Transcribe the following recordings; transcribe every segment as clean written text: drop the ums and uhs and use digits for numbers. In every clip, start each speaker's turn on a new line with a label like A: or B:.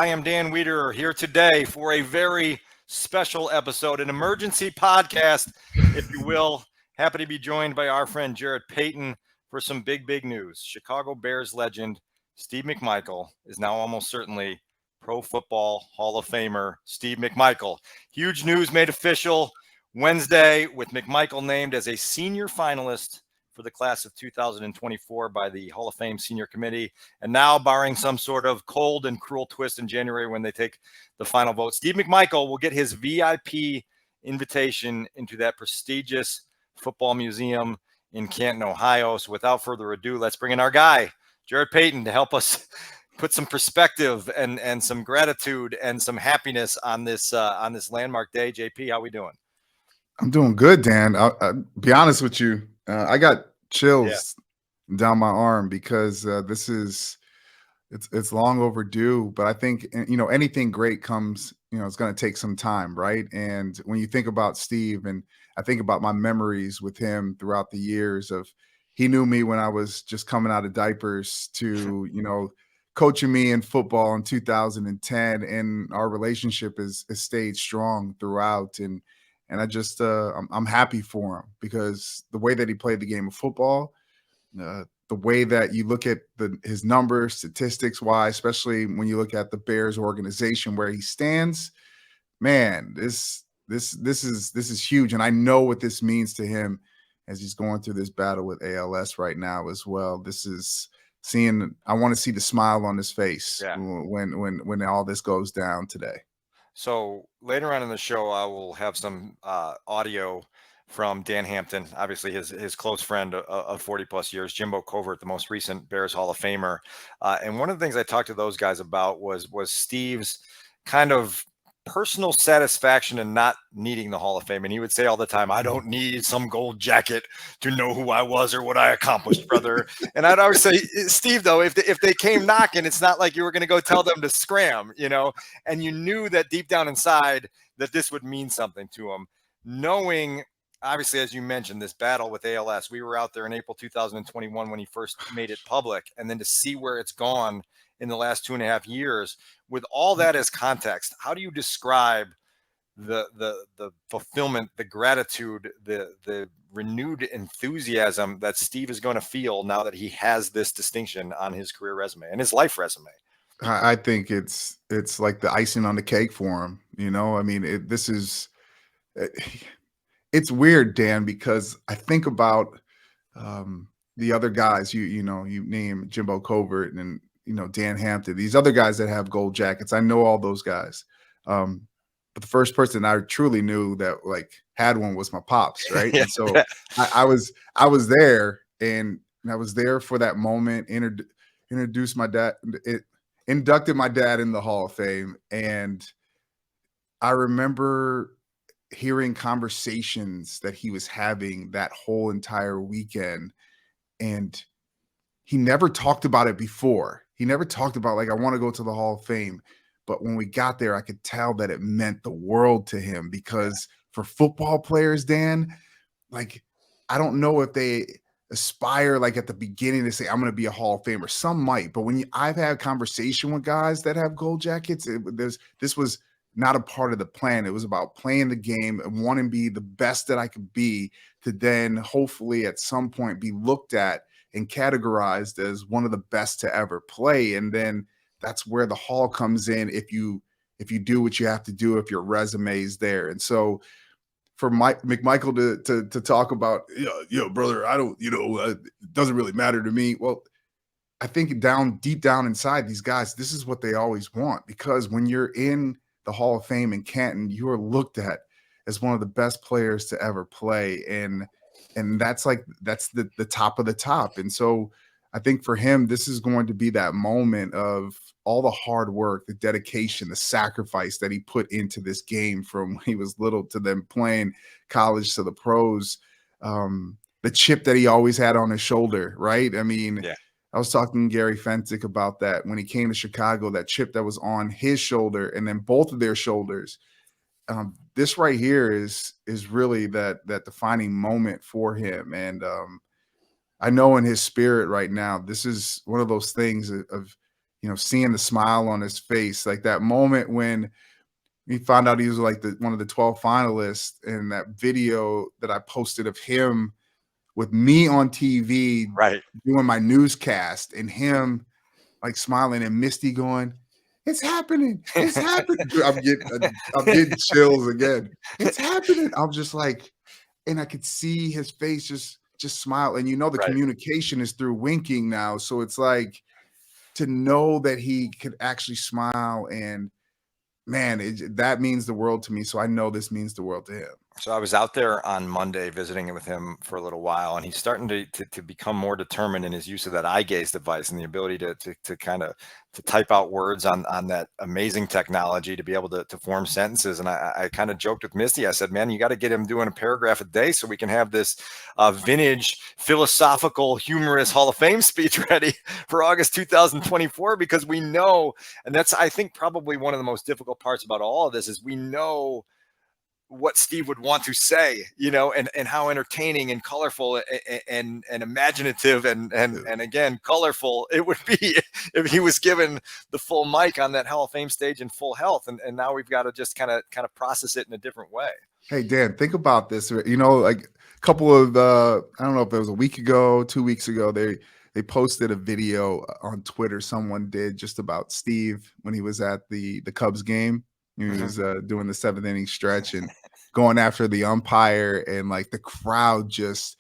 A: I am Dan Wiederer here today for a very special episode, an emergency podcast, if you will. Happy to be joined by our friend Jarrett Payton for some big news. Chicago Bears legend Steve McMichael is now almost certainly Pro Football Hall of Famer Steve McMichael. Huge news made official Wednesday with McMichael named as a senior finalist for the class of 2024 by the Hall of Fame Senior Committee. And now, barring some sort of cold and cruel twist in January when they take the final vote, Steve McMichael will get his VIP invitation into that prestigious football museum in Canton, Ohio. So without further ado, let's bring in our guy, Jarrett Payton, to help us put some perspective and some gratitude and some happiness on this landmark day. JP, how we doing?
B: I'm doing good, Dan. I'll be honest with you. I got chills down my arm because it's long overdue. But I think, anything great comes, it's going to take some time, right? And when you think about Steve, and I think about my memories with him throughout the years of, he knew me when I was just coming out of diapers to, coaching me in football in 2010, and our relationship has stayed strong throughout. And I just, I'm happy for him because the way that he played the game of football, the way that you look at his numbers, statistics wise, especially when you look at the Bears organization where he stands, man, this is huge. And I know what this means to him as he's going through this battle with ALS right now as well. This is I want to see the smile on his face when all this goes down today.
A: So later on in the show, I will have some audio from Dan Hampton, obviously his close friend of 40 plus years, Jimbo Covert, the most recent Bears Hall of Famer. And one of the things I talked to those guys about was Steve's kind of personal satisfaction in not needing the Hall of Fame. And he would say all the time, I don't need some gold jacket to know who I was or what I accomplished, brother. And I'd always say, Steve, though, if they came knocking, it's not like you were going to go tell them to scram, and you knew that deep down inside that this would mean something to him. Knowing, obviously, as you mentioned, this battle with ALS, we were out there in April 2021 when he first made it public, and then to see where it's gone in the last 2.5 years. With all that as context, how do you describe the fulfillment, the gratitude, the renewed enthusiasm that Steve is going to feel now that he has this distinction on his career resume and his life resume?
B: I think it's like the icing on the cake for him. I mean, it's weird, Dan, because I think about the other guys. You name Jimbo Covert and Dan Hampton, these other guys that have gold jackets. I know all those guys. But the first person I truly knew that had one was my pops, right? And so I was there, and I was there for that moment, introduced my dad, inducted my dad in the Hall of Fame. And I remember hearing conversations that he was having that whole entire weekend, and he never talked about it before. He never talked about I want to go to the Hall of Fame. But when we got there, I could tell that it meant the world to him, because for football players, Dan, I don't know if they aspire at the beginning to say, I'm going to be a Hall of Famer. Some might, but I've had conversation with guys that have gold jackets, this was not a part of the plan. It was about playing the game and wanting to be the best that I could be, to then hopefully at some point be looked at and categorized as one of the best to ever play. And then that's where the Hall comes in if you do what you have to do, if your resume is there. And so for McMichael to talk about, brother, I don't, it doesn't really matter to me. Well, I think deep down inside these guys, this is what they always want, because when you're in the Hall of Fame in Canton, you are looked at as one of the best players to ever play. And that's the top of the top. And so I think for him, this is going to be that moment of all the hard work, the dedication, the sacrifice that he put into this game from when he was little to then playing college to the pros. The chip that he always had on his shoulder, right? I mean, I was talking to Gary Fentic about that when he came to Chicago, that chip that was on his shoulder and then both of their shoulders. This right here is really that defining moment for him. And I know in his spirit right now, this is one of those things of seeing the smile on his face, like that moment when he found out he was like one of the 12 finalists, and that video that I posted of him with me on TV
A: Right.
B: doing my newscast and him like smiling and Misty going, "It's happening. It's happening." I'm getting chills again. It's happening. I'm just like, and I could see his face just smile. And the
A: Right.
B: communication is through winking now. So it's like to know that he could actually smile, and man, that means the world to me. So I know this means the world to him.
A: So I was out there on Monday visiting with him for a little while, and he's starting to become more determined in his use of that eye gaze device and the ability to kind of to type out words on that amazing technology to be able to form sentences. And I kind of joked with Misty. I said, man, you got to get him doing a paragraph a day so we can have this vintage philosophical humorous Hall of Fame speech ready for August 2024, because we know, and that's, I think, probably one of the most difficult parts about all of this is we know what Steve would want to say, and how entertaining and colorful and imaginative and again colorful it would be if he was given the full mic on that Hall of Fame stage in full health. And now we've got to just kind of process it in a different way.
B: Hey, Dan, think about this. Like a couple of I don't know if it was a week ago, 2 weeks ago, they posted a video on Twitter. Someone did just about Steve when he was at the Cubs game. He was doing the 7th inning stretch and going after the umpire, and like the crowd just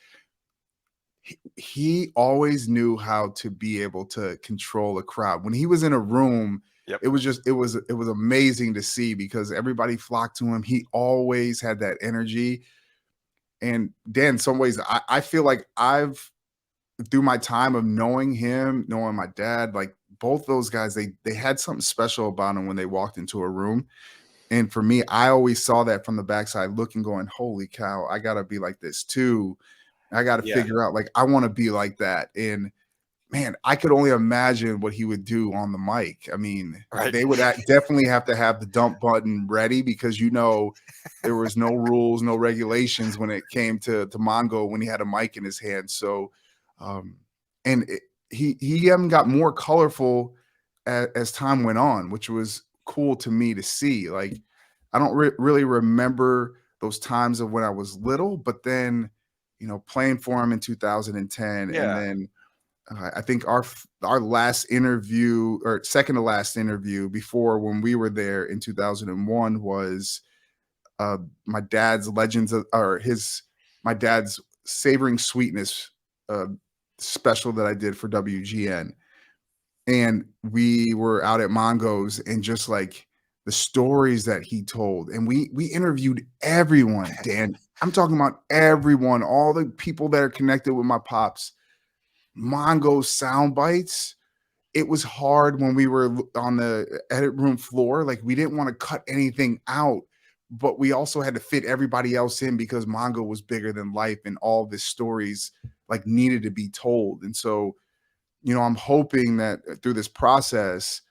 B: he always knew how to be able to control a crowd. When he was in a room,
A: Yep.
B: it was amazing to see because everybody flocked to him. He always had that energy. And Dan, in some ways, I feel like I've through my time of knowing him, knowing my dad, like both those guys, they had something special about them when they walked into a room. And for me, I always saw that from the backside looking, going, holy cow, I gotta be like this too. I gotta
A: Yeah.
B: figure out, like, I want to be like that. And man, I could only imagine what he would do on the mic. I mean,
A: Right.
B: they would definitely have to have the dump button ready because there was no rules, no regulations when it came to Mongo when he had a mic in his hand. So, and he even got more colorful as time went on, which was cool to me to see. Like, I don't really remember those times of when I was little, but then, playing for him in 2010, and
A: Yeah.
B: then I think our last interview, or second to last interview before when we were there in 2001, was my dad's my dad's Savoring Sweetness special that I did for WGN. And we were out at Mongo's, and just like the stories that he told, and we interviewed everyone, Dan. I'm talking about everyone, all the people that are connected with my pops. Mongo sound bites. It was hard when we were on the edit room floor. Like, we didn't want to cut anything out, but we also had to fit everybody else in because Mongo was bigger than life, and all the stories like needed to be told. And so, I'm hoping that through this process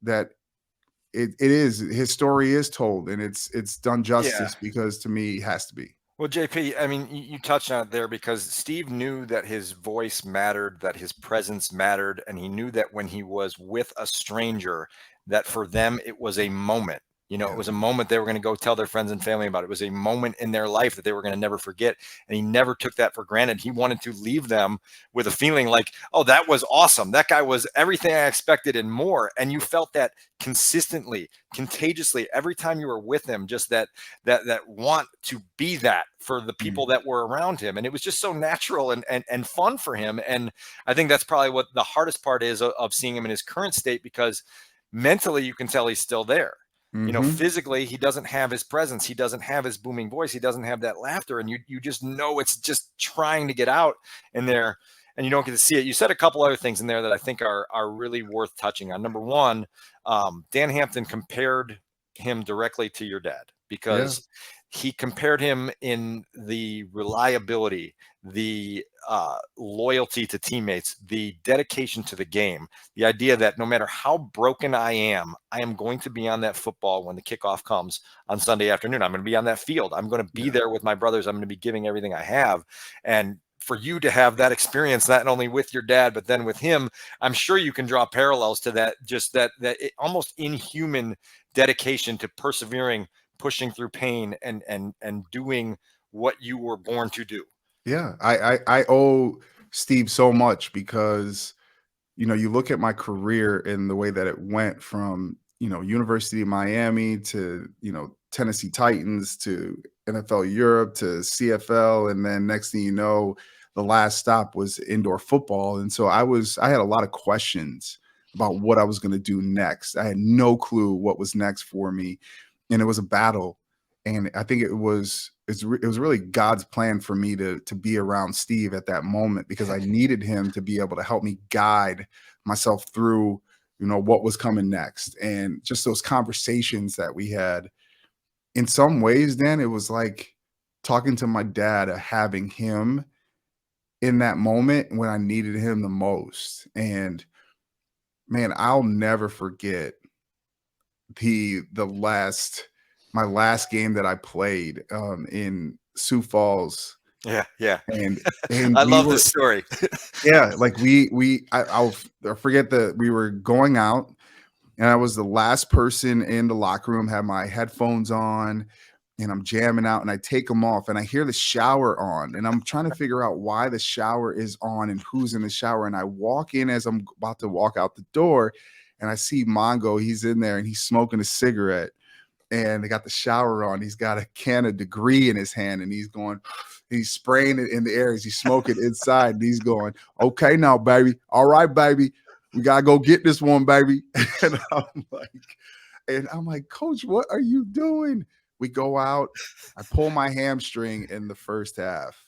B: that his story is told and it's done justice, because to me it has to be.
A: Well, JP, I mean, you touched on it there because Steve knew that his voice mattered, that his presence mattered, and he knew that when he was with a stranger, that for them it was a moment. It was a moment they were going to go tell their friends and family about. It was a moment in their life that they were going to never forget, and he never took that for granted. He wanted to leave them with a feeling like, oh, that was awesome. That guy was everything I expected and more. And you felt that consistently, contagiously, every time you were with him, just that want to be that for the people that were around him. And it was just so natural and fun for him. And I think that's probably what the hardest part is of seeing him in his current state, because mentally you can tell he's still there. Physically, he doesn't have his presence. He doesn't have his booming voice. He doesn't have that laughter. And you just know it's just trying to get out in there, and you don't get to see it. You said a couple other things in there that I think are really worth touching on. Number one, Dan Hampton compared him directly to your dad, because he compared him in the reliability, the loyalty to teammates, the dedication to the game, the idea that no matter how broken I am going to be on that football when the kickoff comes on Sunday afternoon. I'm going to be on that field. I'm going to be there with my brothers. I'm going to be giving everything I have. And for you to have that experience, not only with your dad, but then with him, I'm sure you can draw parallels to that, just that almost inhuman dedication to persevering, pushing through pain, and doing what you were born to do.
B: Yeah, I owe Steve so much because, you know, you look at my career and the way that it went from, you know, University of Miami to, you know, Tennessee Titans to NFL Europe to CFL. And then next thing you know, the last stop was indoor football. And so I had a lot of questions about what I was going to do next. I had no clue what was next for me. And it was a battle. And I think it was really God's plan for me to be around Steve at that moment, because I needed him to be able to help me guide myself through, you know, what was coming next. And just those conversations that we had, in some ways, Dan, it was like talking to my dad, having him in that moment when I needed him the most. And man, I'll never forget the last my last game that I played in Sioux Falls.
A: Yeah.
B: And
A: I
B: we
A: love
B: were,
A: this story.
B: yeah, like I'll forget that we were going out, and I was the last person in the locker room, had my headphones on, and I'm jamming out, and I take them off, and I hear the shower on, and I'm trying to figure out why the shower is on and who's in the shower. And I walk in as I'm about to walk out the door, and I see Mongo. He's in there and he's smoking a cigarette, and they got the shower on. He's got a can of Degree in his hand, and he's spraying it in the air as he's smoking inside. And he's going, "Okay, now, baby. All right, baby. We gotta go get this one, baby." And I'm like, "Coach, what are you doing?" We go out. I pull my hamstring in the first half.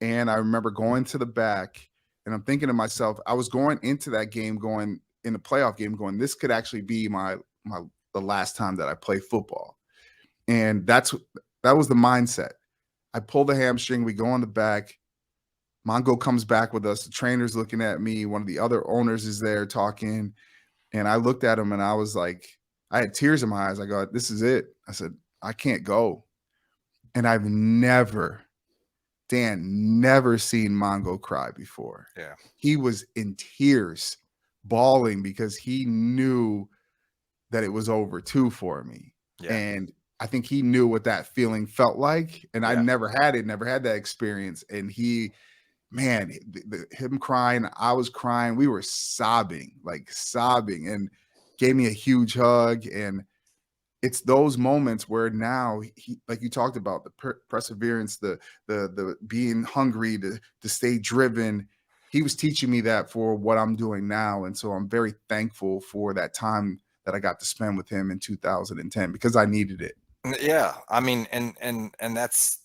B: And I remember going to the back, and I'm thinking to myself, I was going into that game, going in the playoff game, going, this could actually be the last time that I play football. And that was the mindset. I pull the hamstring, we go on the back. Mongo comes back with us. The trainer's looking at me. One of the other owners is there talking. And I looked at him and I was like, I had tears in my eyes. I go, this is it. I said, I can't go. And I've never seen Mongo cry before.
A: Yeah.
B: He was in tears, bawling, because he knew that it was over too for me.
A: Yeah.
B: And I think he knew what that feeling felt like. And I never had that experience. And him crying, I was crying. We were sobbing, and gave me a huge hug. And it's those moments where now he, like you talked about, the perseverance, the being hungry to stay driven. He was teaching me that for what I'm doing now. And so I'm very thankful for that time that I got to spend with him in 2010, because I needed it.
A: Yeah. I mean, and that's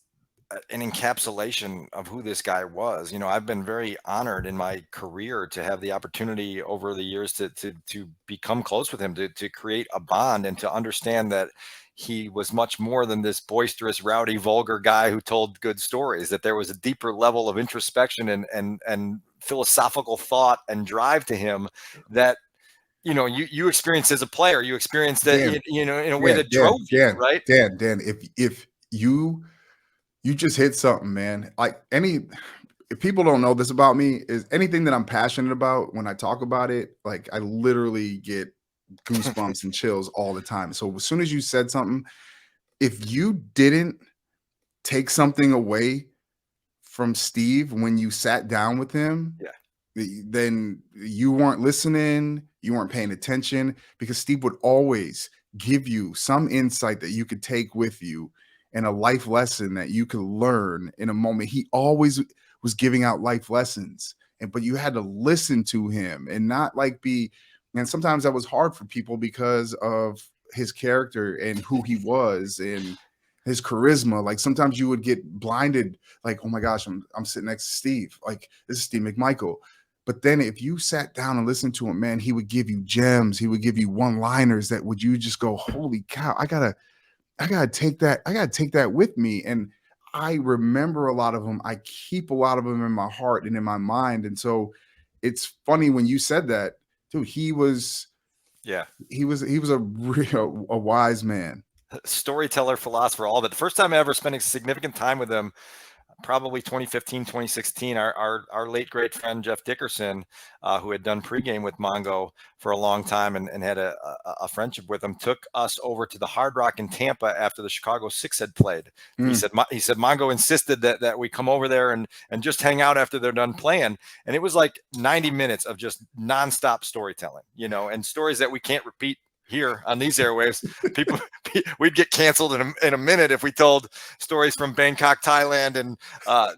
A: an encapsulation of who this guy was. You know, I've been very honored in my career to have the opportunity over the years to become close with him, to create a bond, and to understand that he was much more than this boisterous, rowdy, vulgar guy who told good stories, that there was a deeper level of introspection and philosophical thought and drive to him that, you know, you experienced as a player. You experienced that, you know, in a way that drove you, right?
B: Dan, if you just hit something, man. Like, if people don't know this about me, is anything that I'm passionate about, when I talk about it, like, I literally get goosebumps and chills all the time. So as soon as you said something, if you didn't take something away from Steve when you sat down with him, then you weren't listening, you weren't paying attention, because Steve would always give you some insight that you could take with you, and a life lesson that you could learn in a moment. He always was giving out life lessons, but you had to listen to him and not and sometimes that was hard for people because of his character and who he was and his charisma. Like, sometimes you would get blinded, like, oh my gosh, I'm sitting next to Steve. Like, this is Steve McMichael. But then if you sat down and listened to him, man, he would give you gems. He would give you one-liners that you just go, holy cow, I gotta take that. I gotta take that with me. And I remember a lot of them. I keep a lot of them in my heart and in my mind. And so it's funny when you said that, dude. He was a wise man.
A: Storyteller, philosopher, all of it. The first time I ever spent a significant time with him, probably 2015, 2016, our late great friend Jeff Dickerson, who had done pregame with Mongo for a long time and had a friendship with him, took us over to the Hard Rock in Tampa after the Chicago Six had played. He said Mongo insisted that we come over there and just hang out after they're done playing. And it was like 90 minutes of just nonstop storytelling, and stories that we can't repeat here on these airwaves. People, we'd get canceled in a minute if we told stories from Bangkok, Thailand, and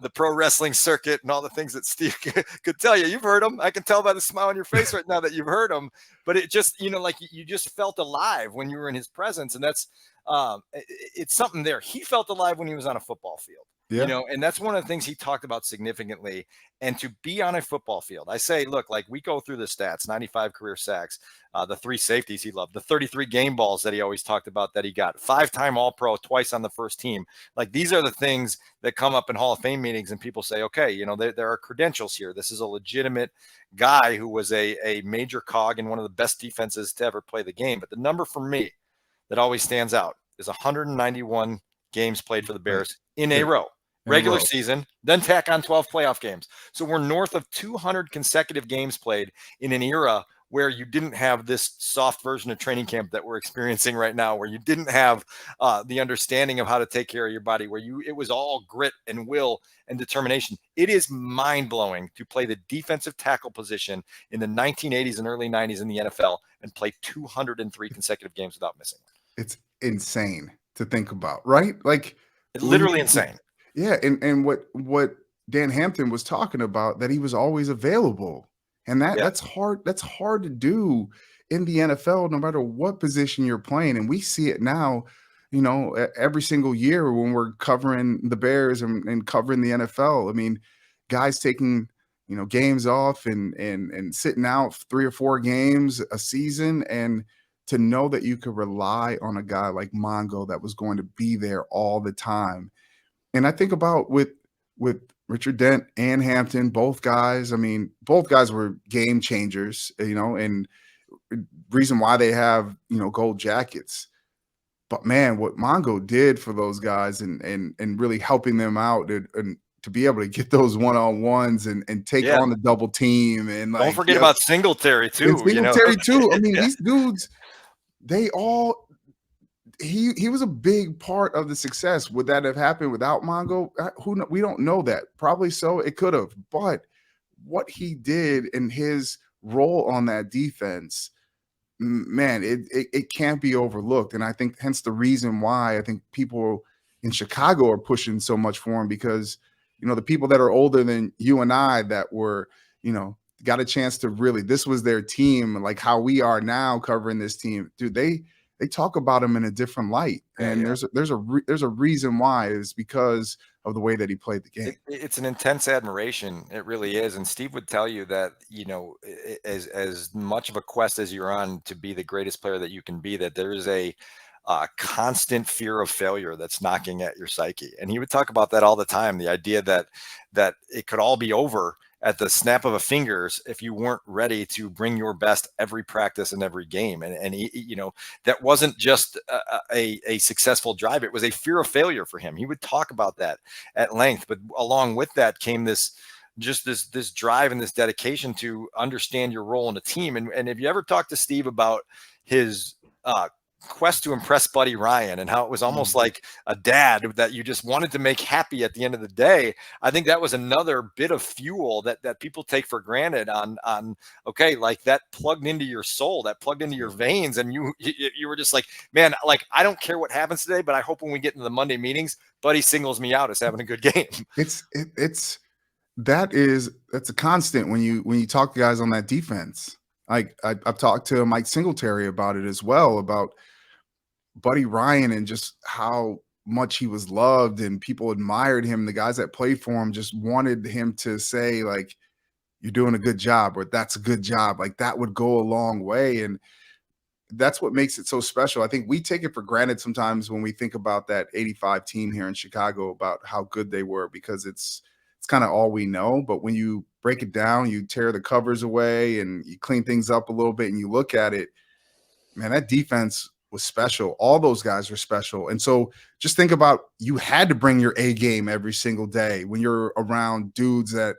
A: the pro wrestling circuit and all the things that Steve could tell you. You've heard them. I can tell by the smile on your face right now that you've heard them. But it just, like you just felt alive when you were in his presence, and that's it's something there. He felt alive when he was on a football field.
B: Yeah.
A: And that's one of the things he talked about significantly. And to be on a football field, I say, look, like we go through the stats, 95 career sacks, the 3 safeties he loved, the 33 game balls that he always talked about that he got, 5-time All-Pro, twice on the first team. Like these are the things that come up in Hall of Fame meetings and people say, okay, there are credentials here. This is a legitimate guy who was a major cog in one of the best defenses to ever play the game. But the number for me that always stands out is 191 games played for the Bears in a row. Regular season, then tack on 12 playoff games. So we're north of 200 consecutive games played in an era where you didn't have this soft version of training camp that we're experiencing right now, where you didn't have the understanding of how to take care of your body, where it was all grit and will and determination. It is mind-blowing to play the defensive tackle position in the 1980s and early 90s in the NFL and play 203 consecutive games without missing one.
B: It's insane to think about, right? Like
A: it's literally insane.
B: Yeah, and what Dan Hampton was talking about, that he was always available. And that's hard. That's hard to do in the NFL, no matter what position you're playing. And we see it now, every single year when we're covering the Bears and covering the NFL. I mean, guys taking, games off and sitting out 3 or 4 games a season, and to know that you could rely on a guy like Mongo that was going to be there all the time. And I think about with Richard Dent and Hampton, both guys. I mean, both guys were game changers, and reason why they have, gold jackets. But man, what Mongo did for those guys and really helping them out and to be able to get those one-on-ones and take on the double team. And
A: don't forget about Singletary too.
B: Singletary too. I mean, these dudes, they all he was a big part of the success. Would that have happened without Mongo? We don't know that. Probably so. It could have. But what he did in his role on that defense, man, it can't be overlooked. And I think hence the reason why I think people in Chicago are pushing so much for him, because, the people that are older than you and I that were, got a chance to really, this was their team, like how we are now covering this team, dude, they talk about him in a different light. And there's a reason why. Is because of the way that he played the game.
A: It's an intense admiration. It really is. And Steve would tell you that, as much of a quest as you're on to be the greatest player that you can be, that there is a constant fear of failure that's knocking at your psyche. And he would talk about that all the time. The idea that it could all be over at the snap of a fingers if you weren't ready to bring your best every practice and every game. And he, that wasn't just a successful drive. It was a fear of failure for him. He would talk about that at length, but along with that came this drive and this dedication to understand your role in a team. And if you ever talk to Steve about his quest to impress Buddy Ryan and how it was almost like a dad that you just wanted to make happy at the end of the day, I think that was another bit of fuel that people take for granted on okay, like that plugged into your soul, that plugged into your veins, and you were just like, man, like I don't care what happens today, but I hope when we get into the Monday meetings, Buddy singles me out as having a good game.
B: That's a constant when you talk to guys on that defense. Like I've talked to Mike Singletary about it as well, about Buddy Ryan and just how much he was loved and people admired him. The guys that played for him just wanted him to say, like, you're doing a good job, or that's a good job. Like that would go a long way. And that's what makes it so special. I think we take it for granted sometimes when we think about that 85 team here in Chicago, about how good they were, because it's kind of all we know. But when you break it down, you tear the covers away and you clean things up a little bit and you look at it, man, that defense was special. All those guys were special. And so just think about, you had to bring your A game every single day when you're around dudes that,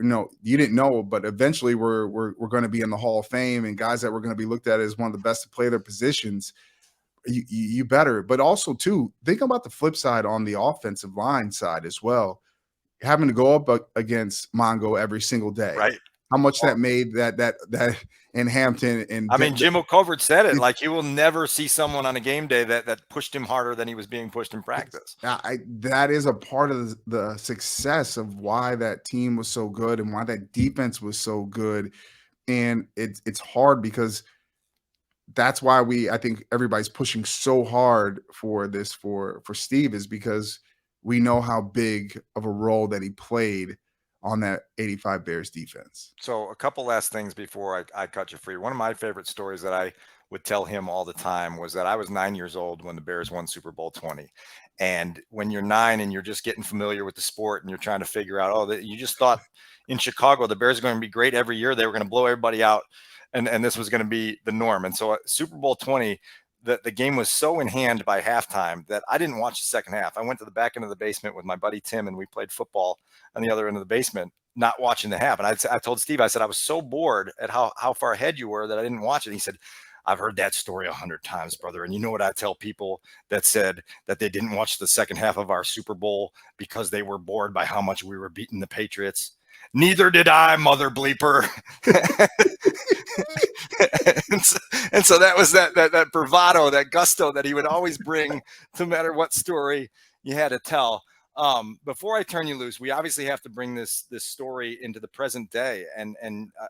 B: you didn't know, but eventually we're going to be in the Hall of Fame, and guys that were going to be looked at as one of the best to play their positions. You better. But also too, think about the flip side on the offensive line side as well. Having to go up against Mongo every single day.
A: Right.
B: How much that made that in Hampton. And
A: I mean, Jimbo Covert said it, like, you will never see someone on a game day that pushed him harder than he was being pushed in practice.
B: That is a part of the success of why that team was so good and why that defense was so good. And it's hard because that's why I think everybody's pushing so hard for this for Steve, is because we know how big of a role that he played on that 85 Bears defense.
A: So a couple last things before I cut you free. One of my favorite stories that I would tell him all the time was that I was 9 years old when the Bears won Super Bowl 20. And when you're 9 and you're just getting familiar with the sport and you're trying to figure out, you just thought in Chicago, the Bears are going to be great every year. They were going to blow everybody out. And this was going to be the norm. And so Super Bowl 20, the game was so in hand by halftime that I didn't watch the second half. I went to the back end of the basement with my buddy Tim, and we played football on the other end of the basement, not watching the half. And I told Steve, I said, I was so bored at how far ahead you were that I didn't watch it. And he said, I've heard that story 100 times, brother. And you know what I tell people that said that they didn't watch the second half of our Super Bowl because they were bored by how much we were beating the Patriots? Neither did I, mother bleeper. and so that was that bravado, that gusto that he would always bring, no matter what story you had to tell. Before I turn you loose, we obviously have to bring this story into the present day. And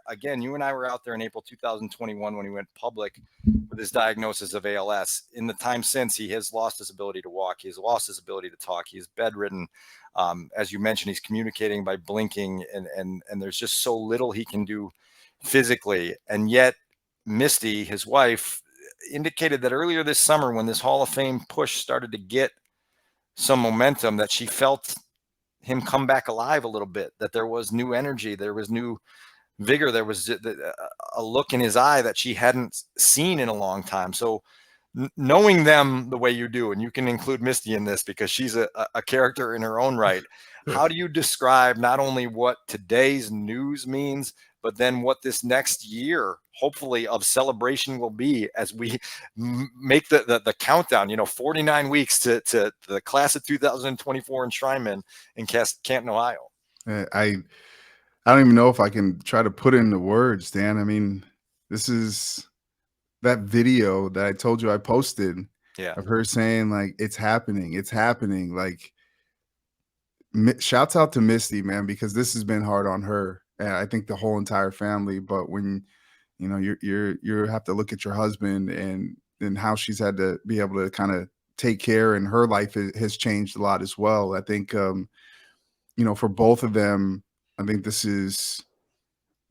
A: again, you and I were out there in April 2021 when he went public with his diagnosis of ALS. In the time since, he has lost his ability to walk. He has lost his ability to talk. He is bedridden. As you mentioned, he's communicating by blinking, and there's just so little he can do physically. And yet Misty, his wife, indicated that earlier this summer, when this Hall of Fame push started to get some momentum, that she felt him come back alive a little bit, that there was new energy, there was new vigor, there was a look in his eye that she hadn't seen in a long time. So knowing them the way you do, and you can include Misty in this because she's a character in her own right, how do you describe not only what today's news means, but then what this next year, hopefully, of celebration will be as we make the countdown, 49 weeks to the class of 2024 enshrinement in Canton, Ohio?
B: I don't even know if I can try to put it into words, Dan. I mean, this is that video that I told you I posted of her saying, like, it's happening. Like, shouts out to Misty, man, because this has been hard on her. And I think the whole entire family. But when you have to look at your husband and how she's had to be able to kind of take care, and her life has changed a lot as well. I think for both of them, I think this is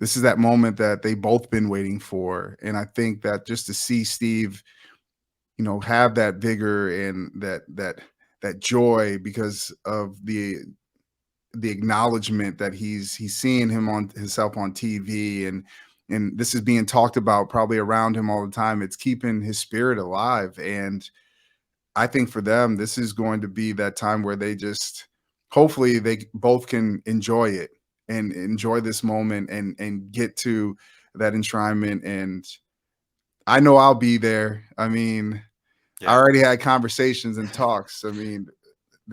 B: that moment that they both been waiting for. And I think that just to see Steve, have that vigor and that joy because of the acknowledgement that he's seeing himself on TV, and this is being talked about probably around him all the time. It's keeping his spirit alive. And I think for them, this is going to be that time where they just, hopefully they both can enjoy it and enjoy this moment and get to that enshrinement. And I know I'll be there. I mean, I already had conversations and talks. I mean,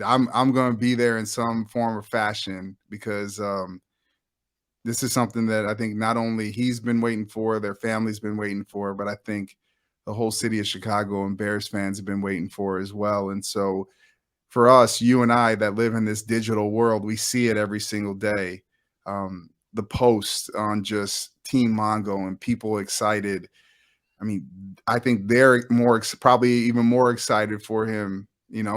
B: I'm going to be there in some form or fashion because this is something that I think not only he's been waiting for, their family's been waiting for, but I think the whole city of Chicago and Bears fans have been waiting for as well. And so for us, you and I that live in this digital world, we see it every single day. The posts on just Team Mongo and people excited. I mean, I think they're probably even more excited for him,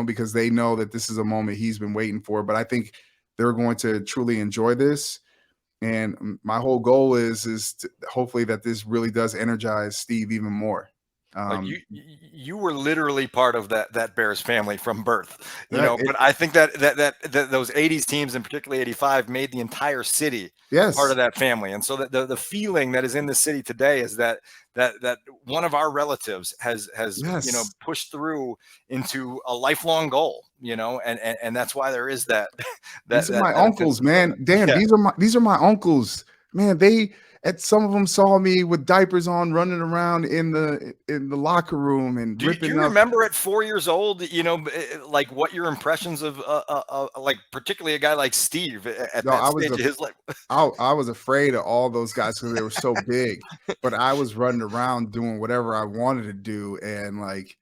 B: because they know that this is a moment he's been waiting for. But I think they're going to truly enjoy this. And my whole goal is to hopefully that this really does energize Steve even more.
A: Like
B: Um,
A: you were literally part of that Bears family from birth,
B: that it,
A: but I think that those 80s teams, and particularly 85, made the entire city part
B: yes,
A: of that family. And so the feeling that is in the city today is that one of our relatives has
B: yes.
A: pushed through into a lifelong goal, and that's why there is that that
B: These are
A: that
B: my
A: that intense
B: uncles, man.
A: fulfillment.
B: Dan,
A: Yeah.
B: these are my uncles. Man, they at some of them saw me with diapers on running around in the locker room and
A: Do
B: ripping
A: you
B: up.
A: remember at 4 years old, like what your impressions of like particularly a guy like Steve at
B: No,
A: that stage of his life?
B: I was afraid of all those guys because they were so big, but I was running around doing whatever I wanted to do, and like,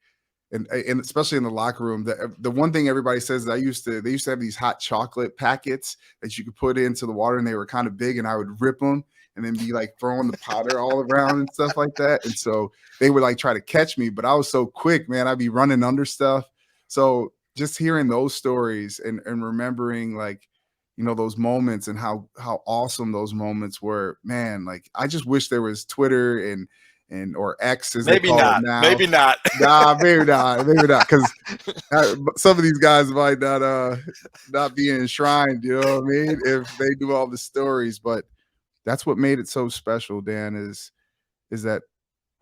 B: and especially in the locker room, the one thing everybody says is they used to have these hot chocolate packets that you could put into the water, and they were kind of big, and I would rip them and then be like throwing the powder all around and stuff like that, and so they would like try to catch me, but I was so quick, man. I'd be running under stuff. So just hearing those stories and remembering like those moments and how awesome those moments were, man. Like I just wish there was Twitter and or X as they
A: Maybe
B: call it
A: not.
B: now.
A: Maybe not.
B: Nah, maybe not, because some of these guys might not be enshrined. You know what I mean? If they do all the stories, but that's what made it so special, Dan. Is that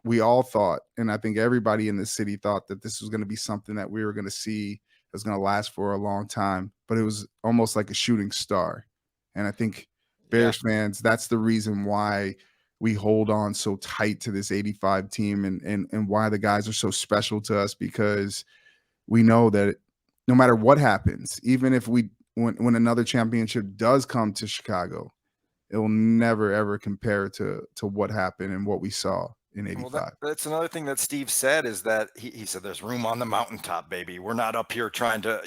B: we all thought, and I think everybody in the city thought that this was going to be something that we were going to see that's going to last for a long time. But it was almost like a shooting star, and I think
A: Yeah.
B: Bears fans, that's the reason why we hold on so tight to this 85 team, and why the guys are so special to us, because we know that no matter what happens, even if when another championship does come to Chicago, it will never ever compare to what happened and what we saw in
A: Well,
B: 85.
A: that's another thing that Steve said, is that he said there's room on the mountaintop, baby. We're not up here trying to,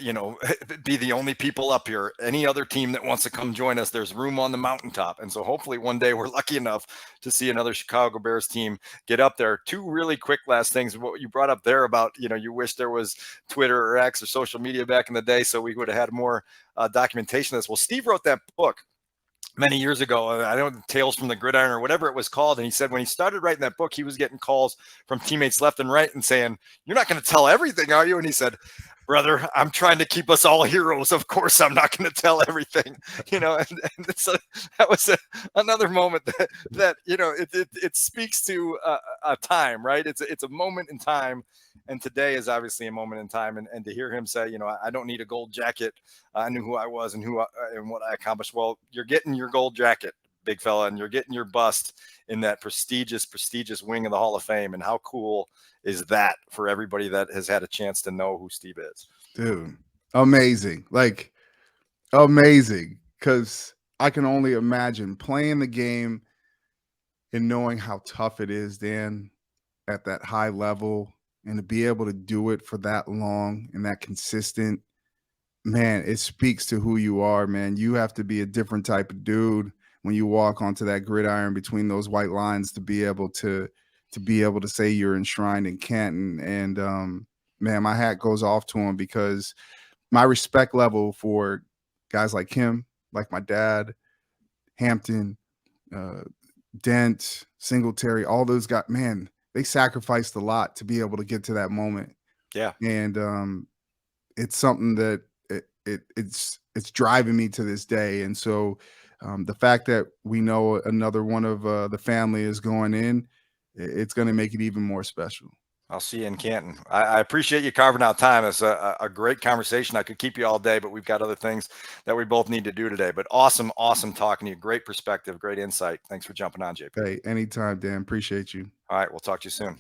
A: be the only people up here. Any other team that wants to come join us, there's room on the mountaintop. And so hopefully one day we're lucky enough to see another Chicago Bears team get up there. Two really quick last things. What you brought up there about, you wish there was Twitter or X or social media back in the day so we would have had more documentation of this. Well, Steve wrote that book many years ago. I don't know, Tales from the Gridiron or whatever it was called. And he said when he started writing that book, he was getting calls from teammates left and right and saying, "You're not going to tell everything, are you?" And he said, "Brother, I'm trying to keep us all heroes. Of course, I'm not going to tell everything." And so that was another moment that it speaks to a time, right? It's a moment in time. And today is obviously a moment in time. And to hear him say, I don't need a gold jacket. I knew who I was and and what I accomplished. Well, you're getting your gold jacket, big fella, and you're getting your bust in that prestigious wing of the Hall of Fame. And how cool is that for everybody that has had a chance to know who Steve is?
B: Dude, amazing. Like amazing, cuz I can only imagine playing the game and knowing how tough it is, Dan, at that high level, and to be able to do it for that long and that consistent. Man, it speaks to who you are, man. You have to be a different type of dude when you walk onto that gridiron between those white lines to be able to say you're enshrined in Canton. And man, my hat goes off to him, because my respect level for guys like him, like my dad, Hampton, uh, Dent, Singletary, all those guys, man, they sacrificed a lot to be able to get to that moment.
A: Yeah.
B: And it's something that it's driving me to this day. And so the fact that we know another one of the family is going in, it's going to make it even more special.
A: I'll see you in Canton. I appreciate you carving out time. It's a great conversation. I could keep you all day, but we've got other things that we both need to do today. But awesome talking to you. Great perspective, great insight. Thanks for jumping on, JP.
B: Hey, anytime, Dan. Appreciate you.
A: All right, we'll talk to you soon.